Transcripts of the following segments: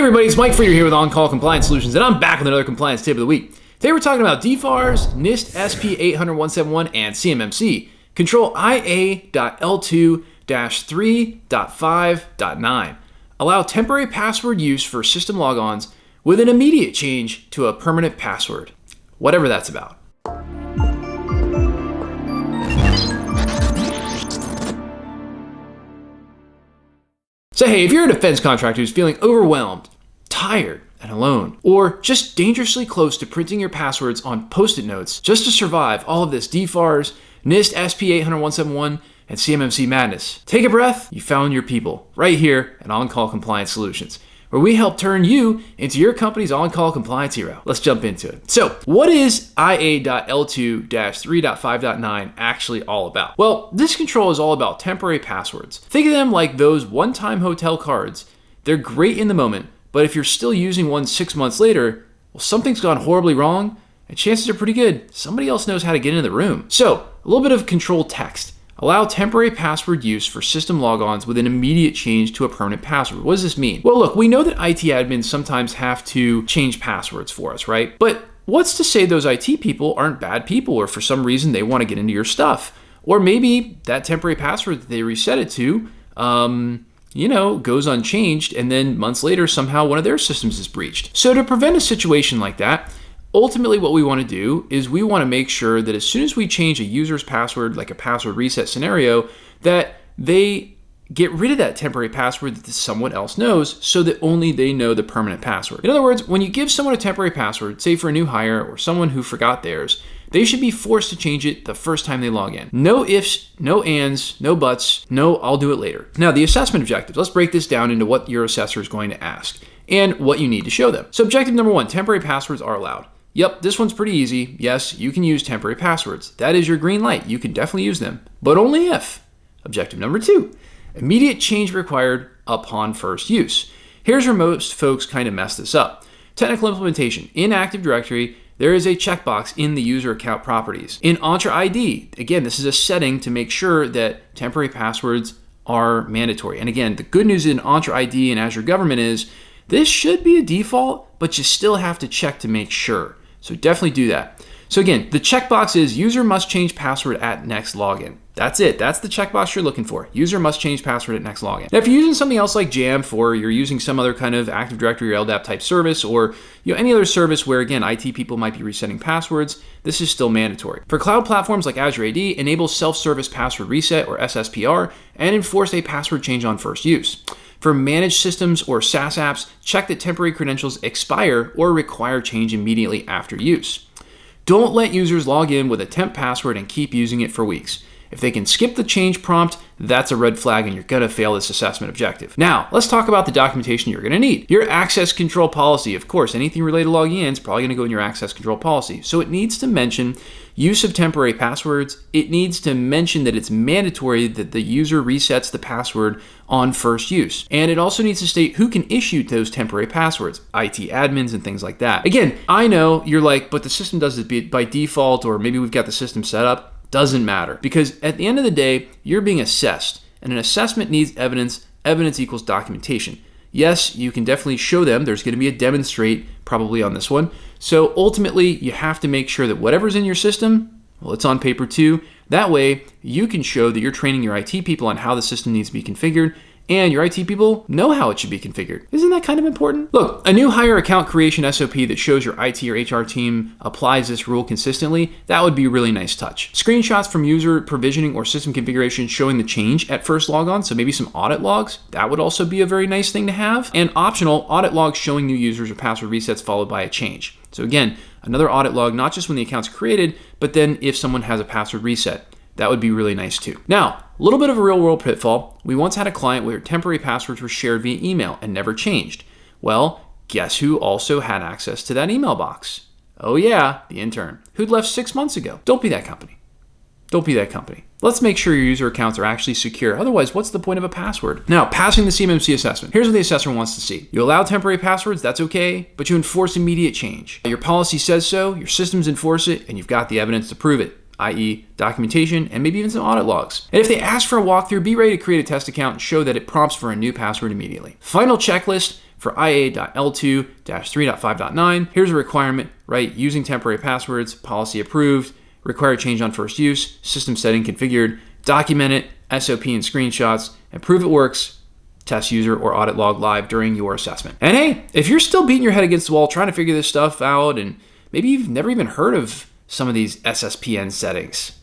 everybody, it's Mike Frieder here with On-Call Compliance Solutions, and I'm back with another compliance tip of the week. Today we're talking about DFARS, NIST SP 800-171, and CMMC Control IA.L2-3.5.9. Allow temporary password use for system logons with an immediate change to a permanent password, whatever that's about. So hey, if you're a defense contractor who's feeling overwhelmed, tired, and alone, or just dangerously close to printing your passwords on Post-it notes just to survive all of this DFARS, NIST SP 800-171, and CMMC madness, take a breath. You found your people right here at On-Call Compliance Solutions, where we help turn you into your company's on-call compliance hero. Let's jump into it. So, what is IA.L2-3.5.9 actually all about? Well, this control is all about temporary passwords. Think of them like those one-time hotel cards. They're great in the moment, but if you're still using one 6 months later, well, something's gone horribly wrong, and chances are pretty good somebody else knows how to get into the room. So, a little bit of control text. Allow temporary password use for system logons with an immediate change to a permanent password. What does this mean? Well, look, we know that IT admins sometimes have to change passwords for us, right? But what's to say those IT people aren't bad people, or for some reason they want to get into your stuff? Or maybe that temporary password that they reset it to, goes unchanged, and then months later somehow one of their systems is breached. So to prevent a situation like that, ultimately, what we want to do is we want to make sure that as soon as we change a user's password, like a password reset scenario, that they get rid of that temporary password that someone else knows so that only they know the permanent password. In other words, when you give someone a temporary password, say for a new hire or someone who forgot theirs, they should be forced to change it the first time they log in. No ifs, no ands, no buts, no I'll do it later. Now, the assessment objectives. Let's break this down into what your assessor is going to ask and what you need to show them. So objective number 1, temporary passwords are allowed. Yep, this one's pretty easy. Yes, you can use temporary passwords. That is your green light. You can definitely use them, but only if. Objective number 2, immediate change required upon first use. Here's where most folks kind of mess this up. Technical implementation. In Active Directory, there is a checkbox in the user account properties. In Auditor ID, again, this is a setting to make sure that temporary passwords are mandatory. And again, the good news in Auditor ID and Azure Government is this should be a default, but you still have to check to make sure. So definitely do that. So again, the checkbox is user must change password at next login. That's it. That's the checkbox you're looking for. User must change password at next login. Now, if you're using something else like Jamf, or you're using some other kind of Active Directory or LDAP type service, or any other service where, again, IT people might be resetting passwords, this is still mandatory. For cloud platforms like Azure AD, enable self-service password reset, or SSPR, and enforce a password change on first use. For managed systems or SaaS apps, check that temporary credentials expire or require change immediately after use. Don't let users log in with a temp password and keep using it for weeks. If they can skip the change prompt, that's a red flag and you're going to fail this assessment objective. Now, let's talk about the documentation you're going to need. Your access control policy. Of course, anything related to logging in is probably going to go in your access control policy. So it needs to mention use of temporary passwords. It needs to mention that it's mandatory that the user resets the password on first use. And it also needs to state who can issue those temporary passwords, IT admins and things like that. Again, I know you're like, but the system does it by default, or maybe we've got the system set up. Doesn't matter, because at the end of the day, you're being assessed, and an assessment needs evidence. Evidence equals documentation. Yes, you can definitely show them. There's going to be a demonstrate probably on this one. So ultimately, you have to make sure that whatever's in your system, well, it's on paper too. That way, you can show that you're training your IT people on how the system needs to be configured, and your IT people know how it should be configured. Isn't that kind of important? Look, a new hire account creation SOP that shows your IT or HR team applies this rule consistently, that would be a really nice touch. Screenshots from user provisioning or system configuration showing the change at first logon, so maybe some audit logs, that would also be a very nice thing to have. And optional, audit logs showing new users or password resets followed by a change. So again, another audit log, not just when the account's created, but then if someone has a password reset. That would be really nice too. Now, a little bit of a real world pitfall. We once had a client where temporary passwords were shared via email and never changed. Well, guess who also had access to that email box? Oh yeah, the intern, who'd left 6 months ago. Don't be that company. Don't be that company. Let's make sure your user accounts are actually secure. Otherwise, what's the point of a password? Now, passing the CMMC assessment. Here's what the assessor wants to see. You allow temporary passwords, that's okay, but you enforce immediate change. Your policy says so, your systems enforce it, and you've got the evidence to prove it. i.e. documentation, and maybe even some audit logs. And if they ask for a walkthrough, be ready to create a test account and show that it prompts for a new password immediately. Final checklist for IA.L2-3.5.9. Here's a requirement, right? Using temporary passwords, policy approved, required change on first use, system setting configured, document it, SOP and screenshots, and prove it works. Test user or audit log live during your assessment. And hey, if you're still beating your head against the wall trying to figure this stuff out, and maybe you've never even heard of some of these SSPN settings,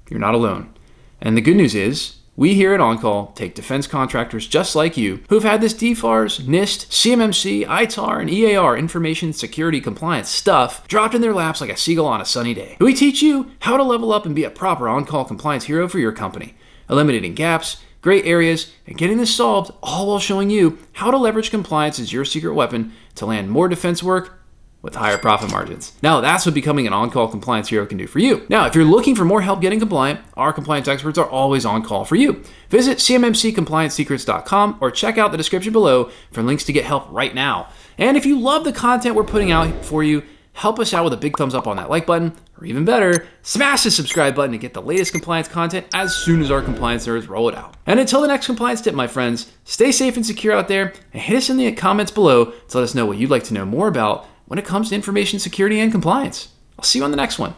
you're not alone. And the good news is, we here at OnCall take defense contractors just like you who've had this DFARS, NIST, CMMC, ITAR, and EAR information security compliance stuff dropped in their laps like a seagull on a sunny day. We teach you how to level up and be a proper OnCall compliance hero for your company, eliminating gaps, gray areas, and getting this solved, all while showing you how to leverage compliance as your secret weapon to land more defense work with higher profit margins. Now that's what becoming an on-call compliance hero can do for you. Now, if you're looking for more help getting compliant, our compliance experts are always on call for you. Visit CMMCComplianceSecrets.com or check out the description below for links to get help right now. And if you love the content we're putting out for you, help us out with a big thumbs up on that like button, or even better, smash the subscribe button to get the latest compliance content as soon as our compliance nerds roll it out. And until the next compliance tip, my friends, stay safe and secure out there, and hit us in the comments below to let us know what you'd like to know more about when it comes to information security and compliance. I'll see you on the next one.